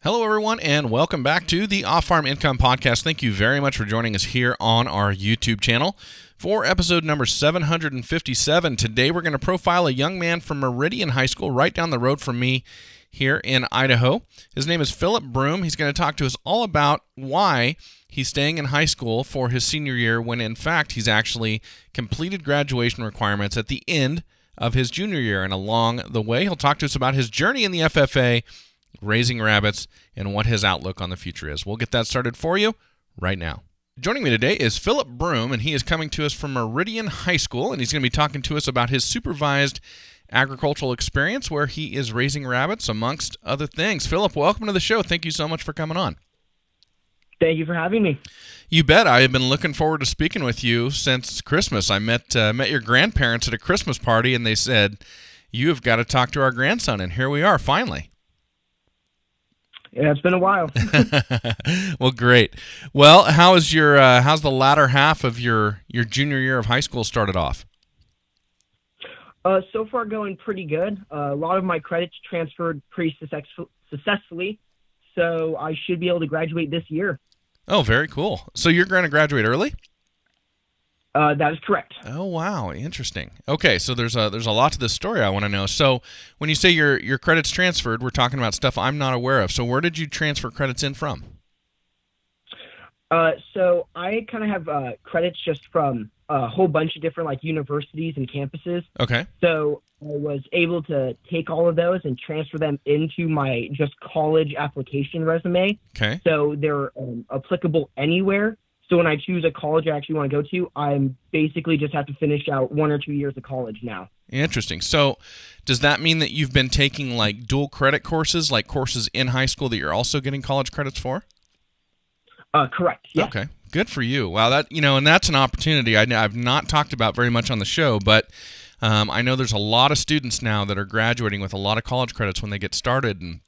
Hello, everyone, and welcome back to the Off-Farm Income Podcast. Thank you very much for joining us here on our YouTube channel for episode number 757. Today, we're going to profile a young man from Meridian High School right down the road from me here in Idaho. His name is Phillip Broome. He's going to talk to us all about why he's staying in high school for his senior year when, in fact, he's actually completed graduation requirements at the end of his junior year. And along the way, he'll talk to us about his journey in the FFA, raising rabbits, and what his outlook on the future is. We'll get that started for you right now. Joining me today is Phillip Broome, and he is coming to us from Meridian High School, and he's going to be talking to us about his supervised agricultural experience where he is raising rabbits, amongst other things. Phillip, welcome to the show. Thank you so much for coming on. Thank you for having me. You bet. I have been looking forward to speaking with you since Christmas. I met your grandparents at a Christmas party, and they said, "You have got to talk to our grandson," and here we are, finally. Yeah, it's been a while. Well, great. Well, how's the latter half of your junior year of high school started off? So far going pretty good. A lot of my credits transferred pretty successfully, so I should be able to graduate this year. Oh, very cool. So you're going to graduate early? That is correct. Oh, wow. Interesting. Okay, so there's a lot to this story I want to know. So when you say your credits transferred, we're talking about stuff I'm not aware of. So where did you transfer credits in from? So I kind of have credits just from a whole bunch of different universities and campuses. Okay. So I was able to take all of those and transfer them into my just college application resume. Okay. So they're applicable anywhere. So when I choose a college I actually want to go to, I'm basically just have to finish out 1 or 2 years of college now. Interesting. So does that mean that you've been taking dual credit courses, like courses in high school that you're also getting college credits for? Correct. Yeah. Okay. Good for you. Wow. And that's an opportunity I've not talked about very much on the show, but I know there's a lot of students now that are graduating with a lot of college credits when they get started, and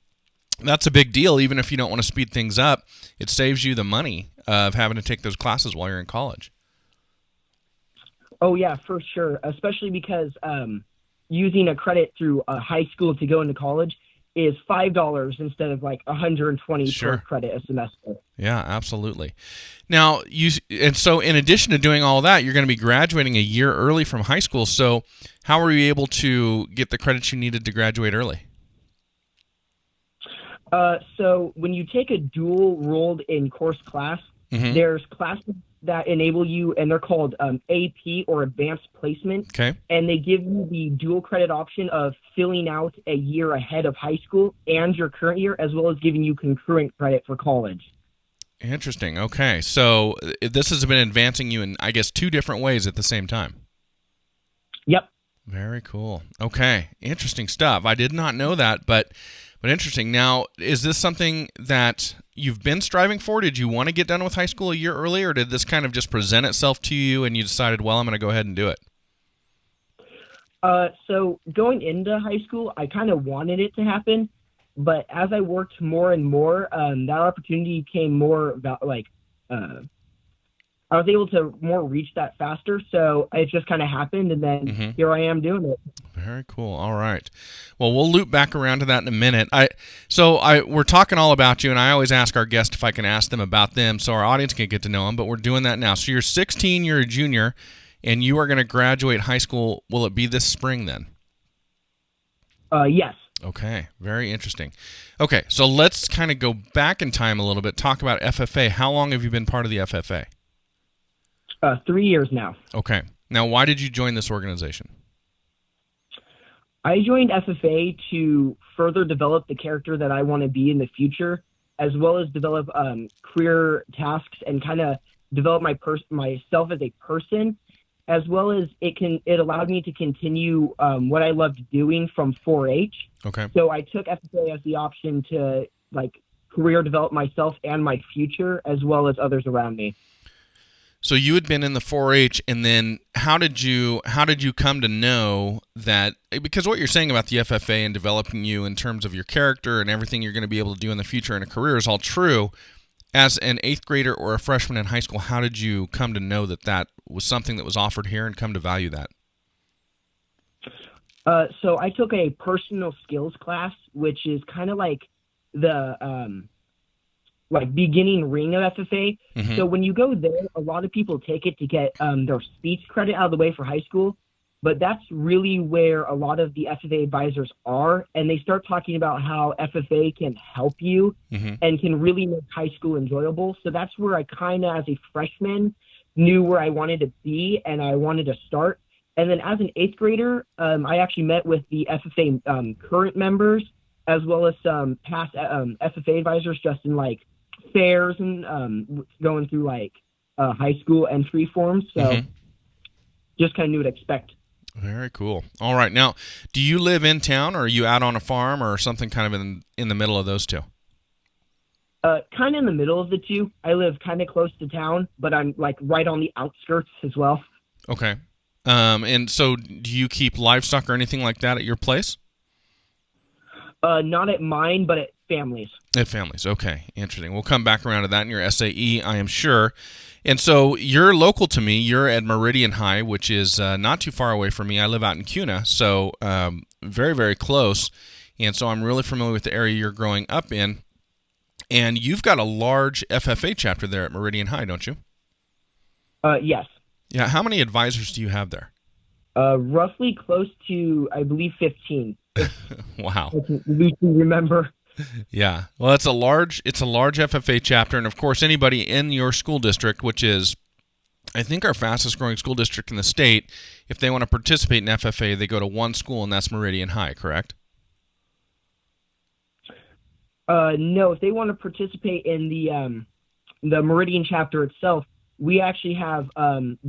that's a big deal. Even if you don't want to speed things up, it saves you the money of having to take those classes while you're in college. Oh, yeah, for sure. Especially because using a credit through high school to go into college is $5 instead of $120 Sure. per credit a semester. Yeah, absolutely. Now, so in addition to doing all that, you're going to be graduating a year early from high school. So how were you able to get the credits you needed to graduate early? So when you take a dual enrolled in course class, there's classes that enable you, and they're called AP or Advanced Placement. Okay. And they give you the dual credit option of filling out a year ahead of high school and your current year, as well as giving you concurrent credit for college. Interesting. Okay. So this has been advancing you in, I guess, 2 different ways at the same time. Yep. Very cool. Okay. Interesting stuff. I did not know that, but interesting. Now, is this something that you've been striving for? Did you want to get done with high school a year early, or did this kind of just present itself to you and you decided, well, I'm going to go ahead and do it? So going into high school, I kind of wanted it to happen, but as I worked more and more, that opportunity became more about I was able to more reach that faster, so it just kind of happened, and then here I am doing it. Very cool. All right. Well, we'll loop back around to that in a minute. We're talking all about you, and I always ask our guests if I can ask them about them so our audience can get to know them, but we're doing that now. So you're 16, you're a junior, and you are going to graduate high school. Will it be this spring then? Yes. Okay. Very interesting. Okay, so let's kind of go back in time a little bit, talk about FFA. How long have you been part of the FFA? 3 years now. Okay. Now, why did you join this organization? I joined FFA to further develop the character that I want to be in the future, as well as develop career tasks and kind of develop myself as a person, as well as it allowed me to continue what I loved doing from 4-H. Okay. So I took FFA as the option to career develop myself and my future, as well as others around me. So you had been in the 4-H, and then how did you come to know that? Because what you're saying about the FFA and developing you in terms of your character and everything you're going to be able to do in the future in a career is all true. As an 8th grader or a freshman in high school, how did you come to know that was something that was offered here and come to value that? So I took a personal skills class, which is kind of like the like beginning ring of FFA. Mm-hmm. So when you go there, a lot of people take it to get their speech credit out of the way for high school. But that's really where a lot of the FFA advisors are, and they start talking about how FFA can help you Mm-hmm. and can really make high school enjoyable. So that's where I kind of, as a freshman, knew where I wanted to be and I wanted to start. And then as an eighth grader, I actually met with the FFA current members as well as some past FFA advisors just in like fairs and going through like high school entry forms. So Mm-hmm. just kind of knew what to expect. Very cool. All right. Now, do you live in town, or are you out on a farm, or something kind of in the middle of those two? Kind of in the middle of the two. I live kind of close to town, but I'm like right on the outskirts as well. Okay. And so do you keep livestock or anything like that at your place? Not at mine, but at families. At families. Okay. Interesting. We'll come back around to that in your SAE, I am sure. And so you're local to me. You're at Meridian High, which is not too far away from me. I live out in Cuna, so very, very close. And so I'm really familiar with the area you're growing up in. And you've got a large FFA chapter there at Meridian High, don't you? Yes. Yeah. How many advisors do you have there? Roughly close to, I believe, 15. Wow. I can loosely remember. Yeah. Well, it's a large FFA chapter, and of course, anybody in your school district, which is, I think, our fastest growing school district in the state, if they want to participate in FFA, they go to one school, and that's Meridian High, correct? No, if they want to participate in the Meridian chapter itself, we actually have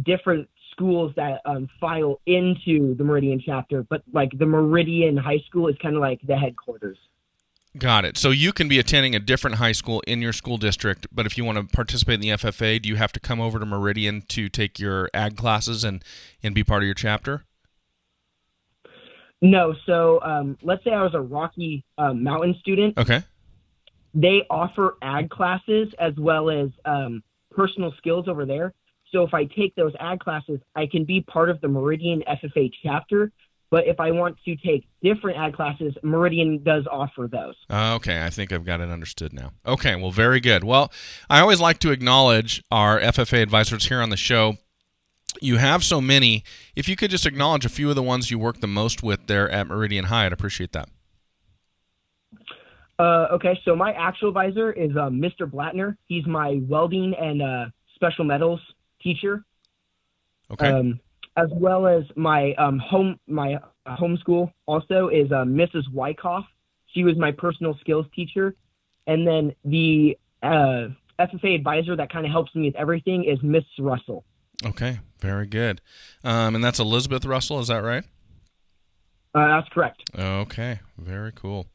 different schools that file into the Meridian chapter, but like the Meridian High School is kind of like the headquarters. Got it. So you can be attending a different high school in your school district, but if you want to participate in the FFA, do you have to come over to Meridian to take your ag classes and be part of your chapter? No, so let's say I was a Rocky Mountain student. Okay. They offer ag classes as well as personal skills over there. So if I take those ag classes, I can be part of the Meridian FFA chapter. But if I want to take different ag classes, Meridian does offer those. Okay, I think I've got it understood now. Okay, well, very good. Well, I always like to acknowledge our FFA advisors here on the show. You have so many. If you could just acknowledge a few of the ones you work the most with there at Meridian High, I'd appreciate that. Okay, so my actual advisor is Mr. Blattner. He's my welding and special metals teacher. Okay. As well as my homeschool also is Mrs. Wyckoff. She was my personal skills teacher. And then the FFA advisor that kind of helps me with everything is Miss Russell. Okay, very good. And that's Elizabeth Russell, is that right? That's correct. Okay, very cool.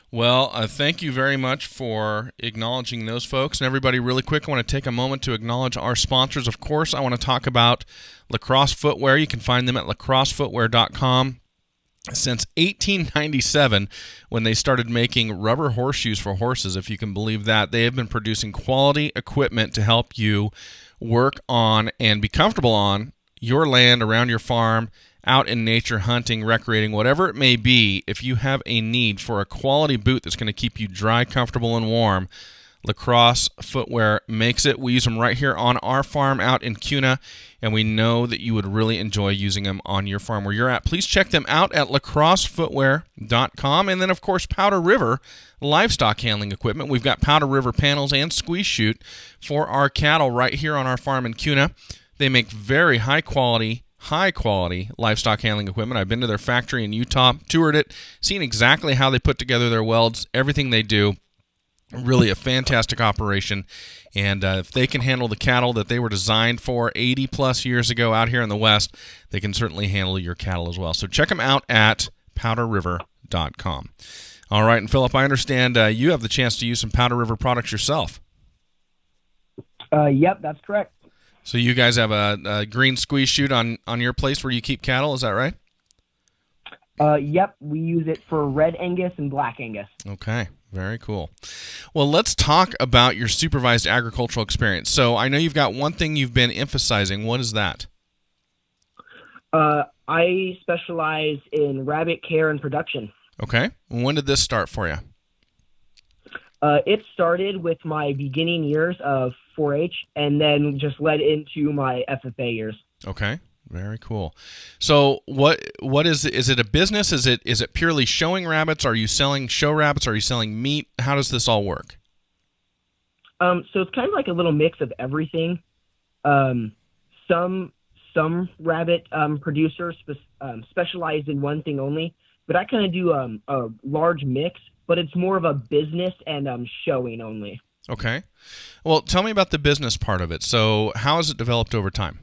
Well, thank you very much for acknowledging those folks. And everybody, really quick, I want to take a moment to acknowledge our sponsors. Of course, I want to talk about Lacrosse Footwear. You can find them at lacrossefootwear.com. Since 1897, when they started making rubber horseshoes for horses, if you can believe that, they have been producing quality equipment to help you work on and be comfortable on your land, around your farm, out in nature, hunting, recreating, whatever it may be. If you have a need for a quality boot that's going to keep you dry, comfortable, and warm, Lacrosse Footwear makes it. We use them right here on our farm out in Cuna, and we know that you would really enjoy using them on your farm where you're at. Please check them out at lacrossefootwear.com. And then, of course, Powder River livestock handling equipment. We've got Powder River panels and squeeze chute for our cattle right here on our farm in Cuna. They make very high quality livestock handling equipment. I've been to their factory in Utah, toured it, seen exactly how they put together their welds, everything they do. Really a fantastic operation. And if they can handle the cattle that they were designed for 80 plus years ago out here in the West, they can certainly handle your cattle as well. So check them out at powderriver.com. All right, and Phillip, I understand you have the chance to use some Powder River products yourself. Yep, that's correct. So you guys have a green squeeze chute on your place where you keep cattle, is that right? Yep, we use it for red Angus and black Angus. Okay, very cool. Well, let's talk about your supervised agricultural experience. So I know you've got one thing you've been emphasizing. What is that? I specialize in rabbit care and production. Okay. When did this start for you? It started with my beginning years of 4-H and then just led into my FFA years. Okay. Very cool. So what is it a business? Is it purely showing rabbits? Are you selling show rabbits? Are you selling meat? How does this all work? So it's kind of like a little mix of everything. Some rabbit producers specialize in one thing only, but I kind of do a large mix, but it's more of a business and showing only. Okay. Well, tell me about the business part of it. So how has it developed over time?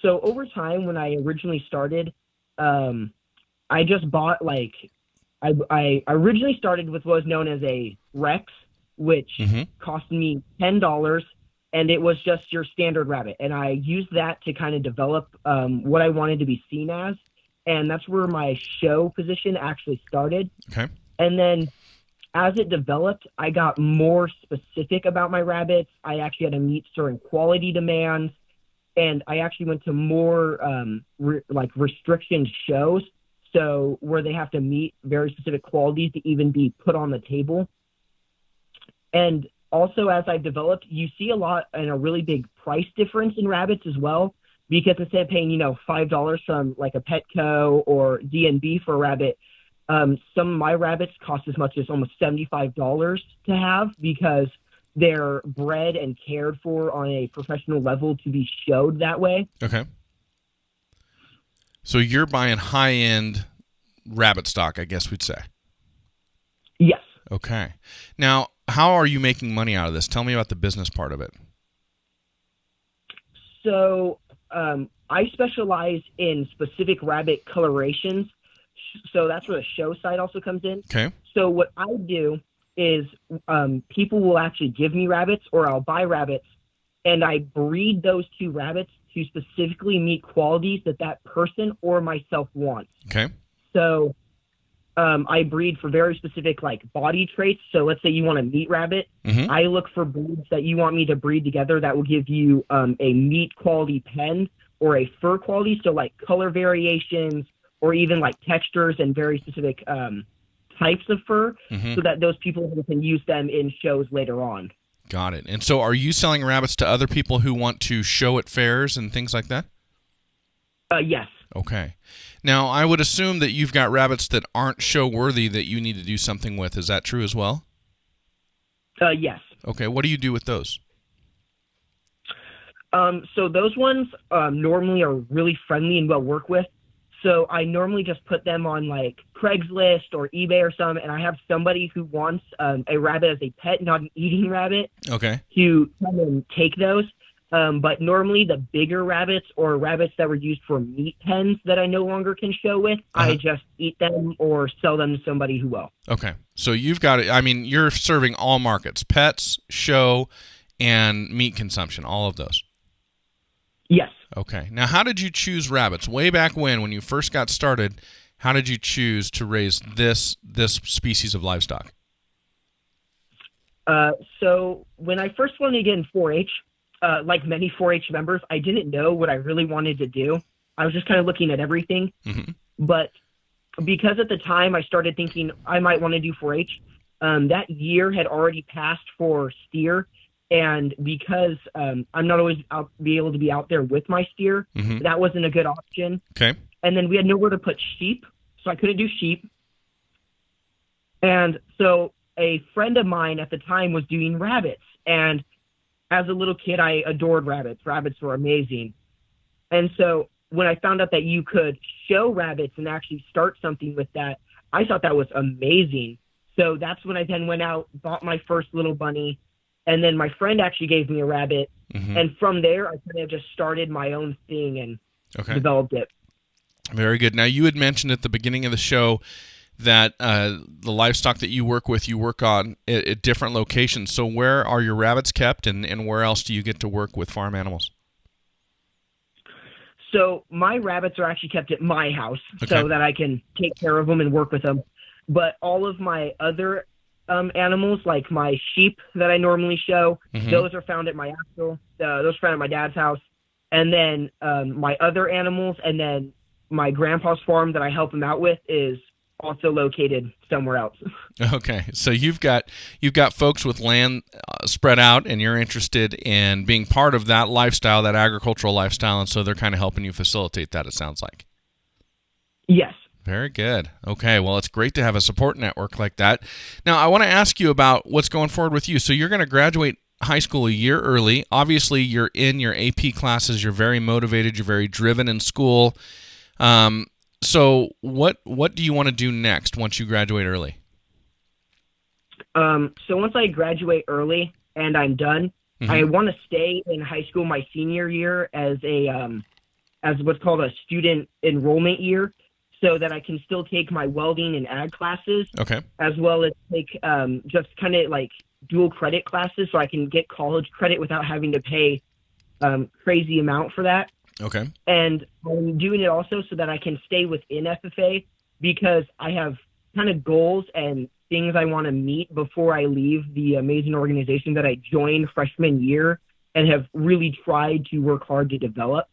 So over time, when I originally started, I just bought I originally started with what was known as a Rex, which cost me $10, and it was just your standard rabbit. And I used that to kind of develop what I wanted to be seen as, and that's where my show position actually started. Okay. And then as it developed, I got more specific about my rabbits. I actually had to meet certain quality demands. And I actually went to more restriction shows, so where they have to meet very specific qualities to even be put on the table. And also, as I've developed, you see a lot and a really big price difference in rabbits as well, because instead of paying $5 from like a Petco or D&B for a rabbit, some of my rabbits cost as much as almost $75 to have, because they're bred and cared for on a professional level to be showed that way. Okay. So you're buying high-end rabbit stock, I guess we'd say. Yes. Okay. Now, how are you making money out of this? Tell me about the business part of it. So I specialize in specific rabbit colorations. So that's where the show side also comes in. Okay. So what I do is people will actually give me rabbits, or I'll buy rabbits, and I breed those two rabbits to specifically meet qualities that person or myself wants. Okay. So I breed for very specific body traits. So let's say you want a meat rabbit. I look for breeds that you want me to breed together that will give you a meat quality pen or a fur quality. So color variations, or even textures and very specific types of fur, so that those people can use them in shows later on. Got it. And so are you selling rabbits to other people who want to show at fairs and things like that? Yes. Okay. Now, I would assume that you've got rabbits that aren't show worthy that you need to do something with. Is that true as well? Yes. Okay. What do you do with those? So those ones normally are really friendly and well worked with. So I normally just put them on Craigslist or eBay or something, and I have somebody who wants a rabbit as a pet, not an eating rabbit, okay, to come and take those. But normally the bigger rabbits or rabbits that were used for meat pens that I no longer can show with, I just eat them or sell them to somebody who will. Okay. So you've got it. I mean, you're serving all markets: pets, show, and meat consumption, all of those. Yes. Okay. Now, how did you choose rabbits? Way back when you first got started, how did you choose to raise this species of livestock? So when I first wanted to get in 4-H, like many 4-H members, I didn't know what I really wanted to do. I was just kind of looking at everything. But because at the time I started thinking I might want to do 4-H, that year had already passed for steer. And because I'm not always be able to be out there with my steer, that wasn't a good option. Okay. And then we had nowhere to put sheep, so I couldn't do sheep. And so a friend of mine at the time was doing rabbits. And as a little kid, I adored rabbits. Rabbits were amazing. And so when I found out that you could show rabbits and actually start something with that, I thought that was amazing. So that's when I then went out, bought my first little bunny. And then my friend actually gave me a rabbit. And from there, I kind of just started my own thing and developed it. Very good. Now, you had mentioned at the beginning of the show that the livestock that you work on at different locations. So where are your rabbits kept, and where else do you get to work with farm animals? So my rabbits are actually kept at my house so that I can take care of them and work with them. But all of my other animals, like my sheep that I normally show, those are found at my those are found at my dad's house. And then my other animals, and then my grandpa's farm that I help him out with is also located somewhere else. Okay, so you've got folks with land spread out, and you're interested in being part of that lifestyle, that agricultural lifestyle, and so they're kind of helping you facilitate that. It sounds like. Yes. Very good. Okay, well, it's great to have a support network like that. Now, I want to ask you about what's going forward with you. So you're going to graduate high school a year early. Obviously, you're in your AP classes. You're very motivated. You're very driven in school. So what do you want to do next once you graduate early? So once I graduate early and I'm done, I want to stay in high school my senior year as as what's called a student enrollment year, so that I can still take my welding and ag classes, Okay. as well as take just kind of like dual credit classes, so I can get college credit without having to pay crazy amount for that. Okay. And I'm doing it also so that I can stay within FFA, because I have kind of goals and things I want to meet before I leave the amazing organization that I joined freshman year and have really tried to work hard to develop.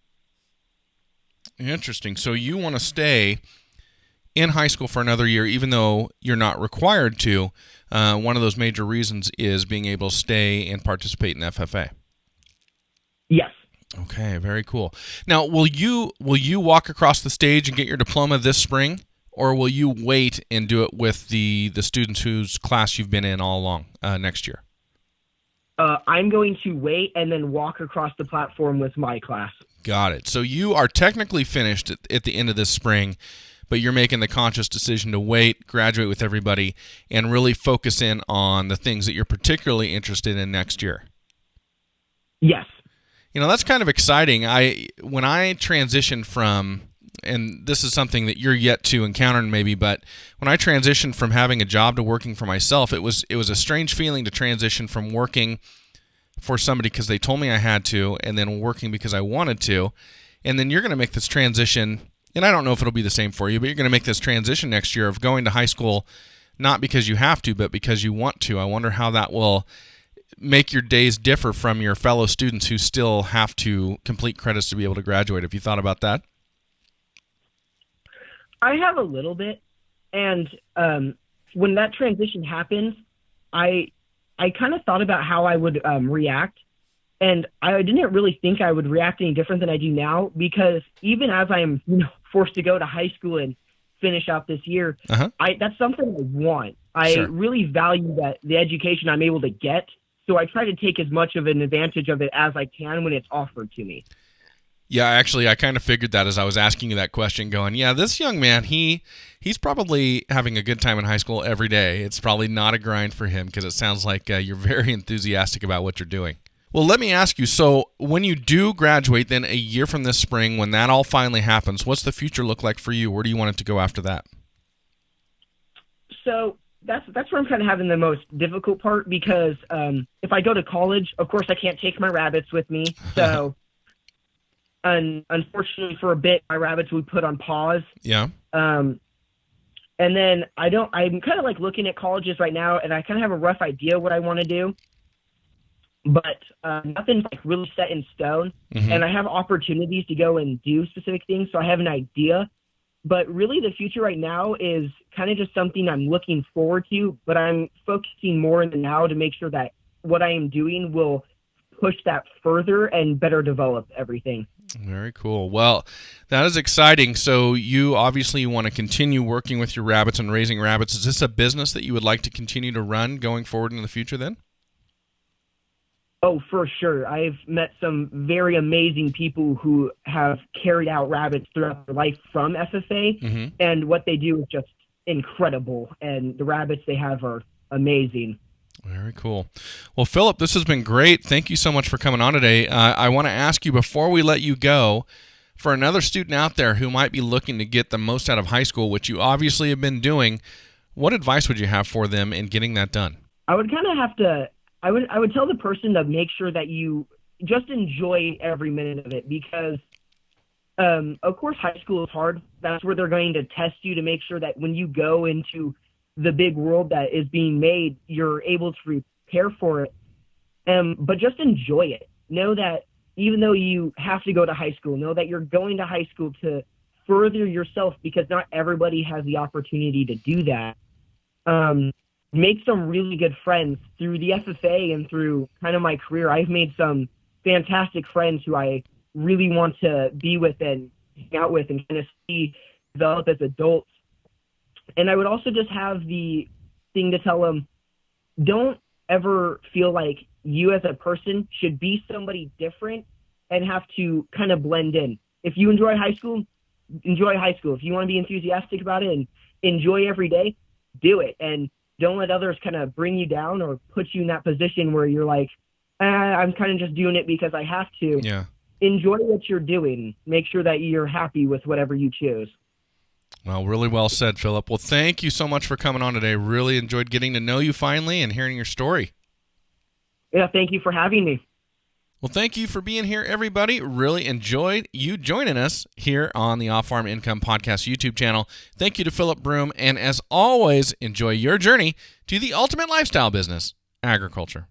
Interesting. So you want to stay in high school for another year, even though you're not required to. One of those major reasons is being able to stay and participate in FFA. Yes. Okay, very cool. Now, will you walk across the stage and get your diploma this spring, or will you wait and do it with the students whose class you've been in all along next year? I'm going to wait and then walk across the platform with my class. Got it. So you are technically finished at the end of this spring, but you're making the conscious decision to wait, graduate with everybody, and really focus in on the things that you're particularly interested in next year. Yes. You know, that's kind of exciting. When I transitioned from, and this is something that you're yet to encounter maybe, but when I transitioned from having a job to working for myself, it was a strange feeling to transition from working for somebody because they told me I had to, and then working because I wanted to. And then you're going to make this transition, and I don't know if it'll be the same for you, but you're going to make this transition next year of going to high school not because you have to, but because you want to. I wonder how that will make your days differ from your fellow students who still have to complete credits to be able to graduate. Have you thought about that? I have a little bit, and when that transition happens, I kind of thought about how I would react, and I didn't really think I would react any different than I do now, because even as I am forced to go to high school and finish out this year, that's something I want. I really value that the education I'm able to get, so I try to take as much of an advantage of it as I can when it's offered to me. Yeah, actually, I kind of figured that as I was asking you that question, going, yeah, this young man, he's probably having a good time in high school every day. It's probably not a grind for him, because it sounds like you're very enthusiastic about what you're doing. Well, let me ask you, so when you do graduate then a year from this spring, when that all finally happens, what's the future look like for you? Where do you want it to go after that? So that's where I'm kind of having the most difficult part, because if I go to college, of course I can't take my rabbits with me. So unfortunately for a bit, my rabbits we put on pause. Yeah. And then I'm kind of like looking at colleges right now, and I kind of have a rough idea what I want to do, but nothing's like really set in stone. And I have opportunities to go and do specific things. So I have an idea, but really the future right now is kind of just something I'm looking forward to, but I'm focusing more in the now to make sure that what I am doing will push that further and better develop everything. Very cool. Well, that is exciting. So you obviously want to continue working with your rabbits and raising rabbits. Is this a business that you would like to continue to run going forward in the future then? Oh, for sure. I've met some very amazing people who have carried out rabbits throughout their life from FFA, and what they do is just incredible, and the rabbits they have are amazing. Very cool. Well, Phillip, this has been great. Thank you so much for coming on today. I want to ask you, before we let you go, for another student out there who might be looking to get the most out of high school, which you obviously have been doing, what advice would you have for them in getting that done? I would kind of have to, I would tell the person to make sure that you just enjoy every minute of it, because of course high school is hard. That's where they're going to test you to make sure that when you go into the big world that is being made, you're able to prepare for it. But just enjoy it. Know that even though you have to go to high school, know that you're going to high school to further yourself, because not everybody has the opportunity to do that. Make some really good friends through the FFA and through kind of my career. I've made some fantastic friends who I really want to be with and hang out with and kind of see develop as adults. And I would also just have the thing to tell them, don't ever feel like you as a person should be somebody different and have to kind of blend in. If you enjoy high school, enjoy high school. If you want to be enthusiastic about it and enjoy every day, do it. And don't let others kind of bring you down or put you in that position where you're like, I'm kind of just doing it because I have to. Yeah. Enjoy what you're doing. Make sure that you're happy with whatever you choose. Well, really well said, Phillip. Well, thank you so much for coming on today. Really enjoyed getting to know you finally and hearing your story. Yeah, thank you for having me. Well, thank you for being here, everybody. Really enjoyed you joining us here on the Off Farm Income Podcast YouTube channel. Thank you to Phillip Broome. And as always, enjoy your journey to the ultimate lifestyle business, agriculture.